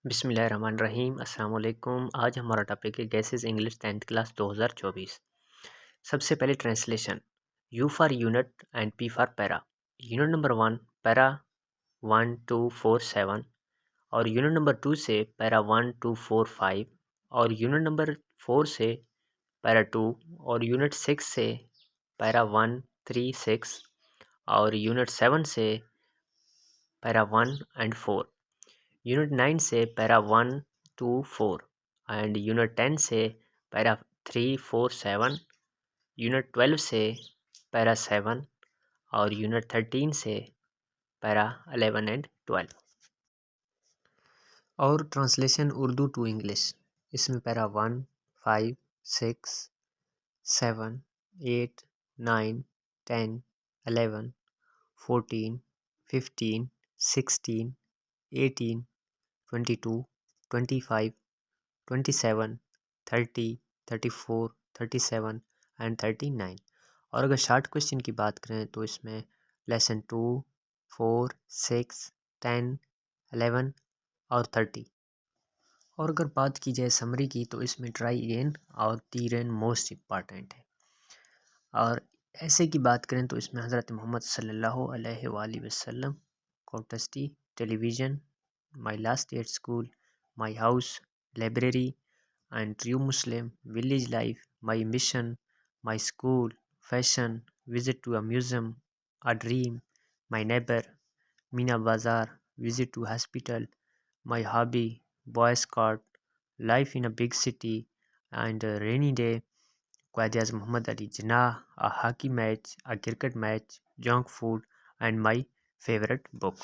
بسم اللہ الرحمن الرحیم۔ السلام علیکم۔ آج ہمارا ٹاپک ہے گیسز انگلش 10th کلاس 2024۔ سب سے پہلے translation, you for unit and P for para. Unit number 1 پیرا 1 2 4 7 اور یونٹ نمبر 2 سے پیرا 1 2 4 5 اور یونٹ نمبر 4 سے پیرا 2 اور یونٹ 6 سے پیرا 1 3 6 اور یونٹ 7 سے پیرا 1 اینڈ 4، یونٹ 9 سے پیرا 1 2 4 اینڈ یونٹ 10 سے پیرا 3 4 7، یونٹ 12 سے پیرا 7 اور یونٹ 13 سے پیرا 11 اینڈ 12۔ اور ٹرانسلیشن اردو ٹو انگلش، اس میں پیرا 1 5 6 7 8 9 10 11 14 15 16 18 22 25 27 30 34 37 اینڈ 39۔ اور اگر شارٹ کوشچن کی بات کریں تو اس میں لیسن 2 4 6 10 11 اور 30۔ اور اگر بات کی جائے سمری کی تو اس میں ٹرائی اگین اور دی رین موسٹ امپارٹنٹ ہے۔ اور ایسے کی بات کریں تو اس میں حضرت محمد صلی اللہ علیہ وآلہ وسلم، کوٹسٹی، television, my last day at school, my house, library and true Muslim, village life, my mission, my school, fashion, visit to a museum, a dream, my neighbour, Meena Bazaar, visit to hospital, my hobby, boy scout, life in a big city and rainy day, Quaid Azam Muhammad Ali Jinnah, a hockey match, a cricket match, junk food and my favourite book.